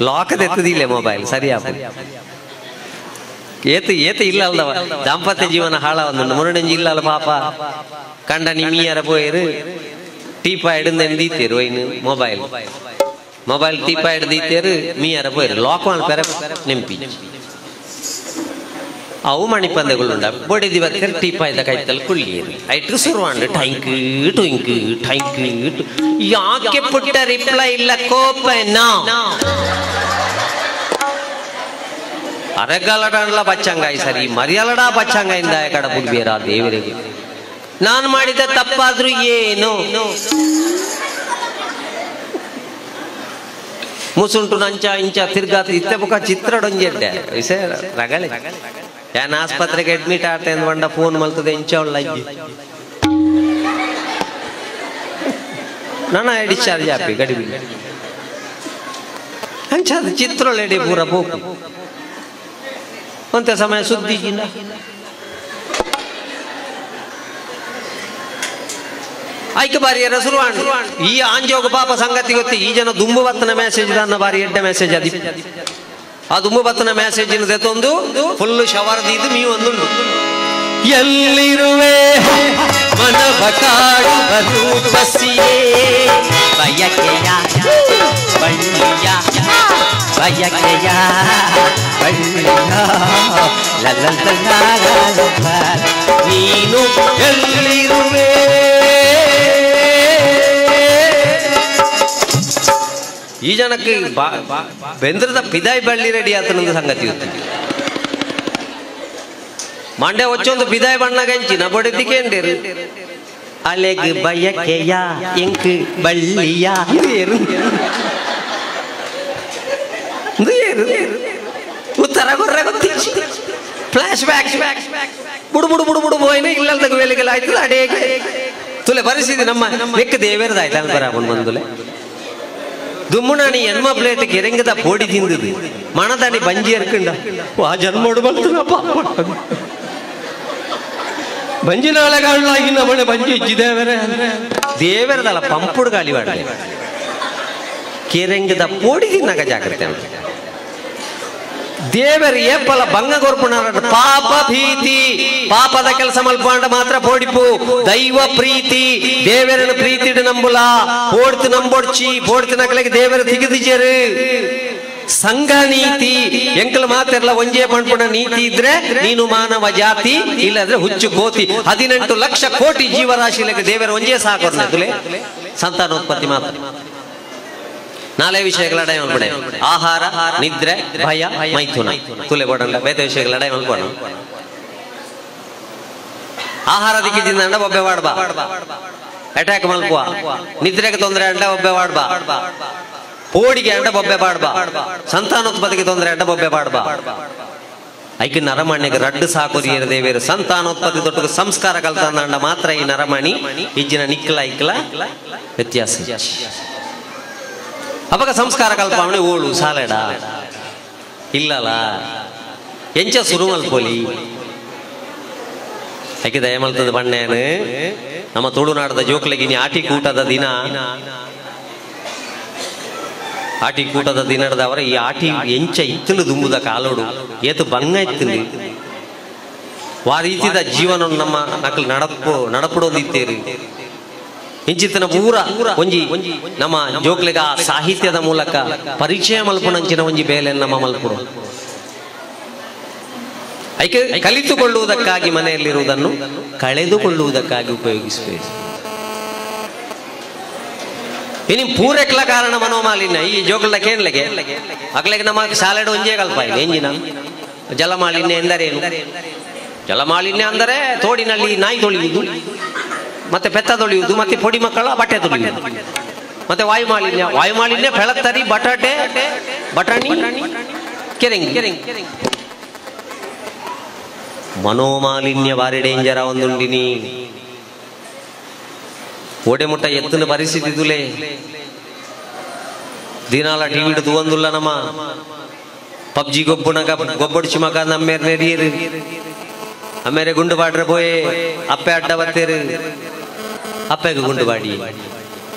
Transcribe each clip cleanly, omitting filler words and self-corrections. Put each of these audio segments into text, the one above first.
Lock ಎತ್ತದಿಲ್ಲ mobile ಸರಿಯಾ ಏತ ಇಲ್ಲ ಅಲ್ದವ ದಾಂಪತ್ಯ ಜೀವನ ಹಾಳಾವಂದು ಮುರಡಂಜಿ ಇಲ್ಲ ಅಲ್ಲ ಪಾಪ ಕಂಡ ನಿಮಿಯರ ಪೋಯರು ಟೀಪ ಹಿಡಿದೀತೇರು ವೈನು ಮೊಬೈಲ್ ಟೀಪ ಹಿಡಿದೀತೇರು ಮೀಯರ ಪೋಯರು ಲಾಕ್ ಮಾಡ್ತಾರೆ ನೆಂಪಿ ಅವು ಮಣಿಪಂದೆಗಳುಂಡ ಬೊಡಿದಿ ಬರ್ತಾರೆ ಟೀಪ ಇದ್ದ ಕೈತಲ್ಲಿ ಕುಳ್ಳಿಯರು ಐಟು ಸುರುವಾಂಡು ಟೈಂಕ್ ಟುಂಕ್ ಟೈಂಕ್ ಯಾಕೆ ಪುಟ್ಟ ರಿಪ್ಲೈ ಇಲ್ಲ ಕೋಪನಾ ಅರೆಗಲಡಲ್ಲ ಬಚ್ಚಂಗಾಯಿ ಸರಿ ಮರಿಯಲಡ ಬಚ್ಚಂಗಾಯಿಂದ ಕಡ ಬುಡ್ಬೇರ ದೇವರಿಗೆ ನಾನು ಮಾಡಿದ ತಪ್ಪಾದ್ರೂ ಏನು ಮುಸುಂಟು ನಂಚ ಇಂಚ ತಿರ್ಗಾತ ಇತ್ತೆ ಬುಕ್ಕ ಚಿತ್ರಡೊಂಜೆಡ್ಡೆ ವಿಷಯ ರಗಳೆ ಯಾನ್ ಆಸ್ಪತ್ರೆಗೆ ಅಡ್ಮಿಟ್ ಆಗ್ತೇ ಅಂದ್ಕೊಂಡ ಫೋನ್ ಮಲ್ತದೆ ಇಂಚ ಒಳ್ಳ ನನ್ನ ಡಿಸ್ಚಾರ್ಜ್ ಆಪಿ ಗಡಿಬಿ ಅಂಚ ಚಿತ್ರೊಳ್ಳೆಡೆ ಪೂರ ಬೋಕು ಒಂತ ಸಮಯ ಸುದ್ದಿಗಿಲ್ಲ ಐಕ ಬಾರಿ ಶುರುವಾಂಡು ಈ ಆಂಜೋಗ ಪಾಪ ಸಂಗತಿ ಗೊತ್ತಿ ಈ ಜನ ದುಂಬು ಬತ್ತನ ಮೆಸೇಜ್ ನನ್ನ ಬಾರಿ ಎಡ್ಡ ಮೆಸೇಜ್ ಅದಿ ಆ ದುಂಬು ಬತ್ತನ ಮೆಸೇಜ್ ತೆತ್ತೊಂದು ಫುಲ್ ಶವರ್ ದೀದು ಮೀ ಒಂದುಂಡು ಎಲ್ಲಿರುವೆ ಮನವ ಕಾಡುವ ರೂಪಸಿಯೇ ಬಯಕೆಯ ಬಳ್ಳಿಯ ಬಯಕೆಯ ಬಳ್ಳಿಯ ನೀನು ಎಲ್ಲಿರುವೆ ಈ ಜನಕ್ಕೆ ಬೆಂದ್ರದ ಪಿದಾಯಿ ಬಳ್ಳಿ ರೆಡಿ ಆತನೊಂದು ಸಂಗತಿ ಇರುತ್ತೆ ಮಂಡ್ಯ ಒಚ್ಚೊಂದು ಪಿದಾಯಿ ಬಣ್ಣಗೆ ಹೆಂಚಿನ ಬಡಿದಿಕೇಂಡೇರು ಅಲೆಗ್ ಬಯಕೆಯ ಎಂಕ್ ಬಳ್ಳಿಯ ಉತ್ತರ ಕೊರ್ರೆ ಗೊತ್ತಿ ಫ್ಲಾಶ್ ಬ್ಯಾಕ್ ಬುಡು ಬುಡು ಬುಡು ಬುಡು ಹೋಯ್ನ ಇಲ್ಲದ ವೇಲೆಗೆಲ್ಲ ಆಯ್ತು ಅಡೇಗೆ ತುಲೆ ಪರಿಸ್ಥಿತಿ ನಮ್ಮ ವೆಕ್ಕ ದೇವೇರದಾಯ್ತು ಅಲ್ಲಿ ಬರಾಬನ್ ಬಂದುಲೆ ದುಮ್ಮುಣಾನಿ ಎನ್ಮ ಪ್ಲೇಟ್ ಕೆರೆಂಗದ ಪೋಡಿ ತಿಂದದು ಮಣದಾನಿ ಬಂಜಿ ಎರ್ಕಂಡ ಆ ಜನ್ಮೋಡು ಬಂತನಪ್ಪ ಬಂಜಿನಾಳಗಾಗಿನ ಮನೆ ಬಂಜಿ ಇಜ್ಜಿ ದೇವರದಲ್ಲ ಪಂಪುಡು ಗಾಳಿ ಬಾಡಲೆ ಕೆರೆಂಗದ ಪೋಡಿ ತಿನ್ನಕ ಜಾಗ್ರತೆ ದೇವರ ಏಪಲ ಭಂಗ ಕೊರ್ಪುಣ ಪಾಪ ಭೀತಿ ಪಾಪದ ಕೆಲಸ ಮಲ್ಪಾಂಡ ಮಾತ್ರ ಪೋಡಿಪು ದೈವ ಪ್ರೀತಿ ದೇವರನ್ನು ಪ್ರೀತಿಡು ನಂಬುಲ ಪೋಡ್ತು ನಂಬೊಡ್ಚಿ ಪೋಡ್ತು ನಕಲಿಗೆ ದೇವರ ತಿಗಿದಿಜರು ಸಂಘ ನೀತಿ ಎಂಕಲ್ ಮಾತೆಲ್ಲ ಒಂಜೇ ಪಂಪುಣ ನೀತಿ ಇದ್ರೆ ನೀನು ಮಾನವ ಜಾತಿ ಇಲ್ಲದ್ರೆ ಹುಚ್ಚು ಕೋತಿ 18 ಲಕ್ಷ ಕೋಟಿ ಜೀವರಾಶಿಲೆಗೆ ದೇವರ ಒಂಜೇ ಸಾಕೋರ್ನದುಲೆ ಸಂತಾನೋತ್ಪತ್ತಿ ಮಾತ್ರ ನಾಳೆ ವಿಷಯಗಳ ಅಡೈ ಮಲ್ಪಡೆ ಆಹಾರ ನಿದ್ರೆ ಭಯ ಮೈಥುನ ತುಲೆ ಬೋಡಂಡ ಬೇತ ವಿಷಯಗಳ ಅಡೈ ಮಲ್ಪೋಣ ಆಹಾರ ದಿಕ್ಕಿದಿಂದ ಅಂಡ ಒಬ್ಬೆ ವಾಡ್ಬಾ ಅಟ್ಯಾಕ್ ಮಲ್ಪುವ ನಿದ್ರೆಗೆ ತೊಂದರೆ ಅಂಡ ಒಬ್ಬೆ ವಾಡ್ಬಾ ಪೋಡಿಗೆ ಅಂಡ ಬೊಬ್ಬೆ ಬಾಡ್ಬಾ ಸಂತಾನೋತ್ಪತ್ತಿಗೆ ತೊಂದರೆ ಅಂಡ ಬೊಬ್ಬೆ ಬಾಡ್ಬಾ ಐಕೆ ನರಮಣಿಗೆ ರಡ್ಡು ಸಾಕೋದಿಯರ ದೇವೇರು ಸಂತಾನೋತ್ಪತ್ತಿ ದೊಡ್ಡ ಸಂಸ್ಕಾರ ಕಲ್ತಂದ ಮಾತ್ರ ಈ ನರಮಣಿ ಇಜ್ಜಿನ ನಿಕ್ಕಲ ಇಕ್ಕಲ ವ್ಯತ್ಯಾಸ ಅವಾಗ ಸಂಸ್ಕಾರ ಕಲ್ಪಾವಣೆ ಓಳು ಸಾಲೆಡ ಇಲ್ಲಲ್ಲ ಎಂಚ ಸುರು ಮಲ್ಪೋಲಿ ಐಕೆ ದಯ ಮಲ್ತದ ಬಣ್ಣೇನು ನಮ್ಮ ತುಳುನಾಡದ ಜೋಕ್ಲಗಿನಿ ಆಟಿ ಕೂಟದ ದಿನ ಆಟಿ ಕೂಟದ ದಿನದವರ ಈ ಆಟಿ ಎಂಚ ಇತ್ತಲು ದುಂಬುದ ಕಾಲೋಡು ಏತು ಬಂಗ ಇತ್ತಲಿ ವಾ ರೀತಿದ ಜೀವನ ನಮ್ಮ ನಕಲು ನಡಪಡೋದಿತ್ತೇರಿ ಇಂಚಿತನ ಪೂರ ಒಂಜಿ ನಮ್ಮ ಜೋಕ್ಲಿಗ ಸಾಹಿತ್ಯದ ಮೂಲಕ ಪರಿಚಯ ಮಲ್ಪುಣಂಚಿನ ಒಂಜಿ ಬೇಲೆ ನಮ್ಮ ಮಲ್ಪುಡು ಐಕೆ ಕಲಿತುಕೊಳ್ಳುವುದಕ್ಕಾಗಿ ಮನೆಯಲ್ಲಿರುವುದನ್ನು ಕಳೆದುಕೊಳ್ಳುವುದಕ್ಕಾಗಿ ಉಪಯೋಗಿಸಬೇಕು. ಇನಿ ಪೂರೆಕ್ಲ ಕಾರಣ ಮನೋಮಾಲಿನ್ಯ ಈ ಜೋಗಲ ಕೇಳಲೆಗೆ ಅಕ್ಲೆಗೆ ನಮ್ಮ ಶಾಲೆಡ್ ಒಂಜೇ ಕಲ್ಪ ಇದೆ ಎಂಜಿನ ಜಲಮಾಲಿನ್ಯ ಎಂದರೇನು? ಜಲಮಾಲಿನ್ಯ ಅಂದರೆ ತೋಡಿನಲ್ಲಿ ನಾಯಿ ತೊಳೆಯುವುದು, ಮತ್ತೆ ಪೆತ್ತ ತೊಳೆಯುವುದು, ಮತ್ತೆ ಪೊಡಿ ಮಕ್ಕಳ ಬಟ್ಟೆ ತೊಳೆಯುವುದು. ಮತ್ತೆ ವಾಯುಮಾಲಿನ್ಯ ಬೆಳತ್ತರಿ ಬಟಾಣಿ ಕೆರೆಂಗಿ. ಮನೋಮಾಲಿನ್ಯ ಬಾರಿ ಡೇಂಜರ ಒಂದುಂಡಿನಿ. ಓಡೆ ಮುಟ್ಟ ಎತ್ತಿನ ಪರಿಸ್ಥಿತಿ ತುಲೆ ದಿನಾಲ ಟಿವಿ ತೂವಂದುಲ್ಲ ನಮ್ಮ ಪಬ್ಜಿ ಗೊಬ್ಬಡಿಸಿ ಮಗ ನಮ್ಮೇರ್ ನೆರಿಯರು ಅಮ್ಮೇರೆ ಗುಂಡು ಬಾಡ್ರೆ ಪೋಯೆ ಅಪ್ಪೆ ಅಡ್ಡ ಬತ್ತೇರು ಅಪ್ಪೆಗೆ ಗುಂಡು ಬಾಡಿ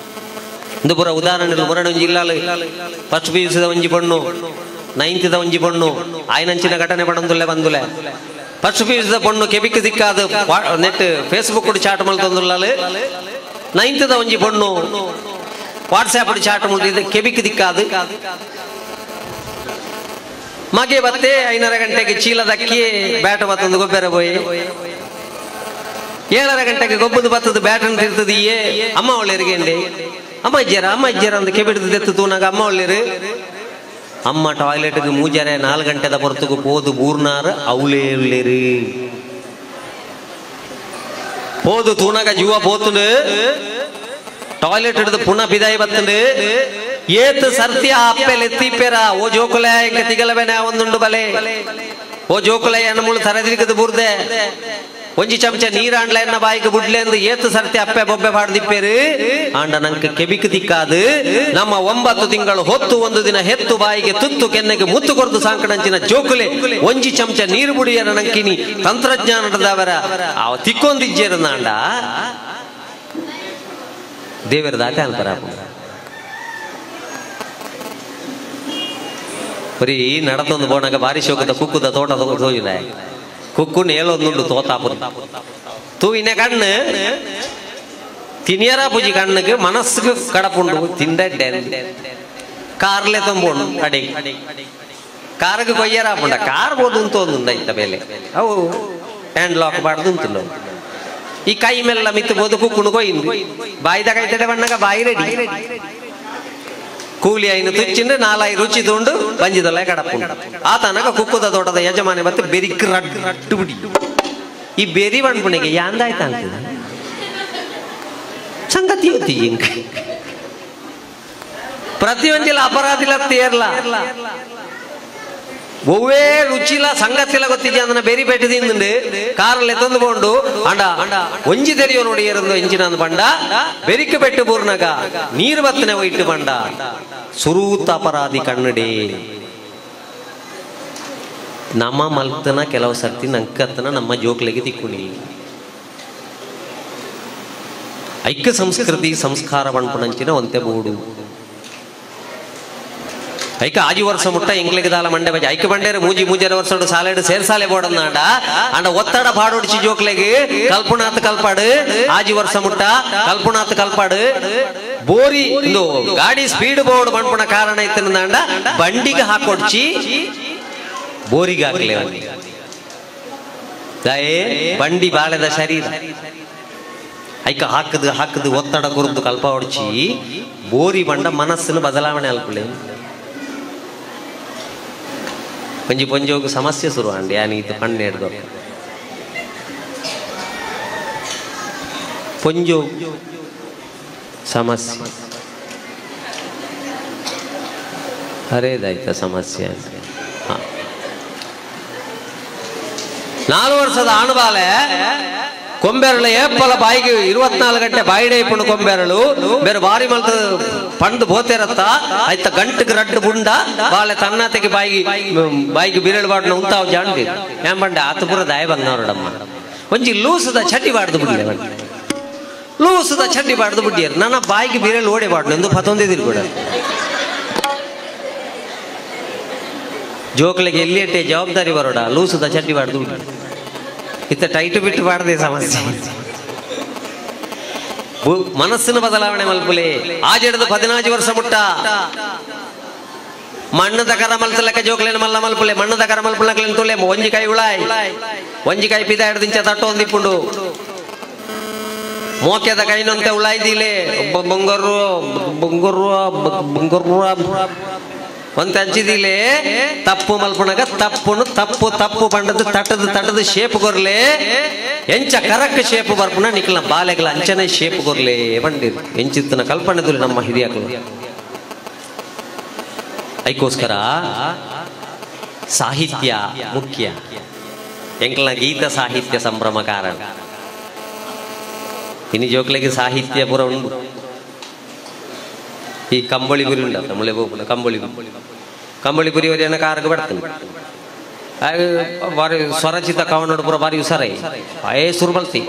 ಇಂದು ಪುರ ಉದಾಹರಣೆ ಮುರಣ ಒಂಜಿ ಇಲ್ಲಾಲು ಫಸ್ಟ್ PUCದ ಒಂಜಿ ಪಣ್ಣು 9th ಒಂಜಿ ಪಣ್ಣು ಆಯ್ನಂಚಿನ ಘಟನೆ ಪಡಂದುಲ್ಲೆ ಬಂದುಲೆ ಫಸ್ಟ್ PUCದ ಪಣ್ಣು ಕೆಬಿಕ್ ದಿಕ್ಕಾದ ನೆಟ್ ಫೇಸ್ಬುಕ್ ಚಾಟ್ ಮಲ್ತೊಂದುಲ್ಲಾಲು 9th ಒಂಜಿ ಪಣ್ಣು ವಾಟ್ಸ್ಆಪ್ ಚಾಟ್ ಮುಲ್ತಿದ್ದ ಕೆಬಿಕ್ ದಿಕ್ಕಾದು ಮಗೆ ಬತ್ತೆ 5:30 ಗಂಟೆಗೆ ಚೀಲದಕ್ಕಿ ಬ್ಯಾಟ್ ಬತ್ತೊಂದು ಗೊಬ್ಬರ ಬೋಯಿ 7:30 ಗಂಟೆಗೆ ಗೊಬ್ಬದು ಬತ್ತದ ಬ್ಯಾಟ್ ಅಂತ ಇರ್ತದೀಯೇ ಅಮ್ಮ ಒಳ್ಳೆರಿಗೆ ಅಮ್ಮ ಇಜ್ಜರ ಅಂತ ಕೆಬಿಡ್ದು ಎತ್ತು ತೂನಾಗ ಅಮ್ಮ ಒಳ್ಳೆರು ಅಮ್ಮ ಟಾಯ್ಲೆಟ್ಗೆ ಮೂಜರೆ 4 ಗಂಟೆದ ಹೊರತುಗು ಪೋದು ಬೂರ್ನಾರು ಅವಳೇ ಉಳ್ಳೇರು ಪೋದು ತೂನಾಗ ಜೀವ ಪೋತುಂಡು ಟಾಯ್ಲೆಟ್ ಹಿಡಿದು ಪುನಃ ಬಿದಾಯಿ ಬತ್ತಂಡು ಏತ್ ಸರ್ತಿ ಅಪ್ಪೆಲ್ ಎತ್ತಿಪ್ಪೆರ ಓ ಜೋಕುಲೆ ಇಂಕ ತಿಗಲವೆನೆ ಒಂದುಂಡು ಬಲೆ ಓ ಜೋಕುಲೆ ಎನ್ನ ಮುಳು ತರದಿರಿಕದ ಬುರ್ದೆ ಒಂಜಿ ಚಮಚ ನೀರಾಂಡ್ಲ ಎನ್ನ ಬಾಯಿಗೆ ಬುಡ್ಲೆ ಎಂದು ಏತ್ ಸರ್ತಿ ಅಪ್ಪೆ ಬೊಬ್ಬೆ ಪಾಡ್ದಿಪ್ಪೇರು ಆಂಡ ನಂಗೆ ಕೆಬಿಕ್ ದಿಕ್ಕಾದು ನಮ್ಮ 9 ತಿಂಗಳು ಹೊತ್ತು ಒಂದು ದಿನ ಹೆತ್ತು ಬಾಯಿಗೆ ತುತ್ತು ಕೆನ್ನೆಗೆ ಮುತ್ತು ಕೊರ್ದು ಸಾಂಕಡಂಚಿನ ಜೋಕುಲೆ ಒಂಜಿ ಚಮಚ ನೀರು ಬುಡಿಯರ ನಂಕಿನಿ ತಂತ್ರಜ್ಞಾನದವರ ಅವ ತಿಕ್ಕೊಂದಿಜ್ಜೇರನಾಂಡ ದೇವರ ದಾತೆ ಅನ್ಪರ ಬರೀ ನಡತೊಂದು ಬೋಣಾಗ ಬಾರಿ ಶೋಕದ ಕುಕ್ಕುದ ತೋಟ ತೋಜಿಲ್ಲ ಕುಕ್ಕುನ್ ಹೇಳೊಂದುಂಡು ತೋತಾಪುರ ತೂವಿನ ಕಣ್ಣು ತಿನಿಯರ ಪೂಜಿ ಕಣ್ಣಿಗೆ ಮನಸ್ಸಿಗೆ ಕಡಪುಂಡು ತಿಂಡೆ ಕಾರ್ಲೆ ತೊಂಬೋಣು ಅಡಿ ಕಾರ್ಗೆ ಕೊಯ್ಯರಾಪುಂಡ ಕಾರ್ ಬೋದು ಅಂತ ಒಂದು ಐತ ಬೇಲೆ ಅವು ಹ್ಯಾಂಡ್ ಲಾಕ್ ಬಾಡ್ದು ಉಂಟು ಈ ಕೈ ಮೇಲೆಲ್ಲ ಮಿತ್ತಬಹುದು ಕುಕ್ಕುನು ಕೊಯ್ದು ಬಾಯಿದಾಗ ಐತಡೆ ಬಣ್ಣಗ ಬಾಯಿ ರೆಡಿ ಕೂಲಿ ಐನು ತುಚ್ಚಿಂದ್ರೆ 4 ರುಚಿ ತುಂಡು ಬಂಜಿದಲ್ಲ ಕಡಪುಂಡು ಆ ತನಕ ಕುಕ್ಕುದ ತೋಟದ ಯಜಮಾನಿ ಮತ್ತೆ ಬೆರಿಕ್ ರಡ್ಡು ಬಿಡಿ ಈ ಬೆರಿ ಬಣ್ಪುಣಿಗೆ ಯಾಂದಾಯ್ತ ಅಂತದೆ ಸಂಗತಿ ಹೊತ್ತಿ ಇಂಕ ಪ್ರತಿಯೊಂದಿಲ್ಲ ಅಪರಾಧಿಲ ತೇರ್ಲ ಒವ್ವೇ ರುಚಿಲ ಸಂಗತಿಲ ಗೊತ್ತಿದ್ಯ ಅದನ್ನ ಬೇರಿ ಬೆಟ್ಟದಿಂದು ಕಾರಲ್ಲಿ ತಂದುಕೊಂಡು ಅಂಡ ಒಂಜಿ ತೆರಿಯೋ ನೋಡಿ ಏರಂದು ಎಂಚಿನ ಬಂಡ ಬೆರಿಕೆ ಬೆಟ್ಟು ಬೂರ್ನಗ ನೀರು ಬತ್ತನೆ ಒಯ್ಟು ಬಂಡ ಸುರೂತ ಅಪರಾಧಿ ಕನ್ನಡಿ ನಮ್ಮ ಮಲ್ತನ ಕೆಲವು ಸರ್ತಿ ನಂಕತ್ತನ ನಮ್ಮ ಜೋಕ್ಲೆಗೆ ತಿಕ್ಕುಣಿ ಐಕ್ಯ ಸಂಸ್ಕೃತಿ ಸಂಸ್ಕಾರ ಬಣ್ಪಣಂಚಿನ ಒಂತೆ ಬೋಡು ಐಕ ಆಜಿ ವರ್ಷ ಮುಟ್ಟ ಎಂಕ್ಲೆಗೆ ದಾಲ ಮಂಡೆ ಬಜೆ ಐಕ ಬಂಡೇರು ಮೂಜರ ವರ್ಷ ಸಾಲೆಡು ಸೇರ್ಸಾಲೆ ಬೋಡನ್ನಾಡ ಅಂಡ ಒತ್ತಡ ಪಾಡೋಡಿಸಿ ಜೋಕ್ಲೆಗೆ ಕಲ್ಪನಾತ್ ಕಲ್ಪಾಡು ಆಜಿ ವರ್ಷ ಮುಟ್ಟ ಕಲ್ಪನಾತ್ ಕಲ್ಪಾಡು ಬೋರಿ ಒಂದು ಗಾಡಿ ಸ್ಪೀಡ್ ಬೋರ್ಡ್ ಮಣ್ಪುಣ ಕಾರಣ ಇತ್ತಂದ ಬಂಡಿಗೆ ಹಾಕೊಡ್ಚಿ ಬೋರಿಗೆ ಹಾಕ್ಲೆ ಬಂಡಿ ಬಾಳೆದ ಶರೀರ ಐಕ ಹಾಕದು ಒತ್ತಡ ಕುರಿದು ಕಲ್ಪ ಹೊಡ್ಚಿ ಬೋರಿ ಬಂಡ ಮನಸ್ಸಿನ ಬದಲಾವಣೆ ಅಲ್ಪಳೆ ಪಂಜಿ ಪಂಜೋಗ ಸಮಸ್ಯೆ ಶುರು ಅಂಡಿ ಯಾನೀತು ಕಣ್ಣು ಹಿಡ್ದು ಪಂಜೋ ಸಮಸ್ಯೆ ಹರೇದಾಯ್ತ ಸಮಸ್ಯೆ ಅಂತ 4 ವರ್ಷದ ಆಣಬಾಲೆ ಕೊಂಬೆರಳು ಏಪಲ ಬಾಯಿಗೆ 24 ಗಂಟೆ ಬಾಯಿಡೆ ಇಪ್ಪುಂಡು ಕೊಂಬೆರಳು ಬೇರೆ ಬಾರಿ ಮಲ್ತ ಪಂಡು ಬೋತೆರತ್ತ ಆಯ್ತ ಗಂಟಗೆ ರಡ್ಡು ಬುಂಡ ಬಾಳೆ ತನ್ನತೆಗೆ ಬಾಯಿಗೆ ಬಿರಳು ಬಾಡ್ನ ಉಂತಾವ್ ಜಾಂಡಿ ಏನ್ ಬಂಡೆ ಆತಪುರ ದಾಯ ಬಂದವರಡಮ್ಮ ಒಂಜಿ ಲೂಸದ ಚಟಿ ಬಾಡ್ದು ಬಿಡ್ಲೆ ಲೂಸದ ಚಡ್ಡಿ ಬಾಡ್ದು ಬಿಟ್ಟಿಯರು ನನ್ನ ಬಾಯಿಗೆ ಬಿರಳು ಓಡೆ ಬಾಡ್ನು ಎಂದು ಪತೊಂದಿದಿರು ಕೂಡ ಜೋಕ್ಲೆಗೆ ಎಲ್ಲಿಯಟ್ಟೆ ಜವಾಬ್ದಾರಿ ಬರೋಡ ಲೂಸದ ಚಡ್ಡಿ ಬಾಡ್ದು ಬಿಟ್ಟು ಇತ್ತ ಟೈಟು ಬಿಟ್ಟು ಬಾಡದೆ ಸಮಸ್ಯೆ ಮನಸ್ಸಿನ ಬದಲಾವಣೆ ಮಲ್ಪುಲೆ ಆಜೆಡ್ದು 14 ವರ್ಷ ಮುಟ್ಟ ಮಣ್ಣದ ಕರ ಮಲ್ಸಲಕ್ಕ ಜೋಕ್ಲೆನ ಮಲ್ಲ ಮಲ್ಪುಲೆ ಮಣ್ಣದ ಕರ ಮಲ್ಪುಲಕ್ಲೆನ ತುಲೆ ಒಂಜಿ ಕೈ ಉಳಾಯ್ ಒಂಜಿ ಕೈ ಪಿದ ಹಿಡ್ದಿಂಚ ತಟ್ಟು ಒಂದಿಪ್ಪುಂಡು ಮೋಕ್ಯದ ಕೈನಂತೆ ಉಳಾಯ್ದಿಲೆ ಬೊಂಗರು ಬೊಂಗರು ಬೊಂಗರು ಒಂದ್ ಹಂಚಿದಿಲೆ ತಪ್ಪು ಮಲ್ಪುಣಗ ತಪ್ಪು ಬಂಡದು ತಟದು ಶೇಪ್ ಗೊರ್ಲೆ ಎಂಚ ಕರಕ್ ಶೇಪ್ ಬರ್ಪುಣ ನಿಕ್ಲ ಬಾಲೆಗಳ ಅಂಚನೆ ಶೇಪ್ ಗೊರ್ಲೆ ಬಂದಿರು ಎಂಚಿತ್ತನ ಕಲ್ಪನೆದು ನಮ್ಮ ಹಿರಿಯಕಲು ಐಕೋಸ್ಕರ ಸಾಹಿತ್ಯ ಮುಖ್ಯ ಎಂಕ್ಲ ಗೀತ ಸಾಹಿತ್ಯ ಸಂಭ್ರಮ ಕಾರಣ ಇನಿ ಜೋಕ್ಲೆಗೆ ಸಾಹಿತ್ಯ ಪುರ ಉಂಡು ಈ ಕಂಬಳಿ ಪುರಿ ಉಂಡ ತಮಿಳೆ ಬೋಪುಲ ಕಂಬಳಿ ಪುರಿ ಅವರೇನ ಕಾರ್ಗೆ ಬರ್ತದೆ ಬಾರಿ ಸ್ವರಚಿತ ಕವನೋಡು ಪುರ ಬಾರಿ ಉಸರೈ ಸುರು ಬಲ್ತಿ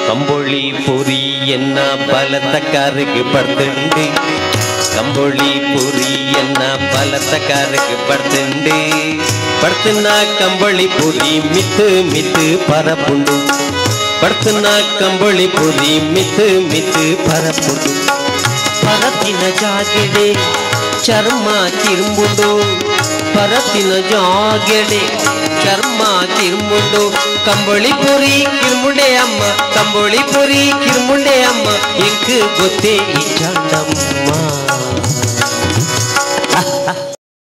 ಕಂಬಳಿ ಪುರಿ ಎನ್ನ ಬಲತಕಾರಿಗೆ ಬರ್ತಂಡು ಕಂಬಳಿ ಪುರಿ ಎನ್ನ ಬಲತಕಾರಿಗೆ ಬರ್ತಂಡು ಬರ್ತನ ಕಂಬಳಿ ಪುರಿ ಮಿತ್ ಮಿತ್ ಪರಪುಂಡು ಬರ್ತನ ಕಂಬಳಿ ಪುರಿ ಮಿತ್ ಮಿತ್ ಪರಪುಂಡು ಪರತಿನ ಜಾಗೆಡೆ ಚರ್ಮ ತಿರುಂಬುಂಡು ಪರತಿನ ಜಾಗೆಡೆ ಚರ್ಮ ತಿರುಂಬುಂಡು ಕಂಬಳಿ ಪುರಿ ಕಿರ್ಮುಂಡೆ ಅಮ್ಮ ಕಂಬಳಿ ಪುರಿ ಕಿರ್ಮುಂಡೆ ಅಮ್ಮ ಎಂಕ್ ಗೊತ್ತೇ ಈ ಚಂಡಮ್ಮ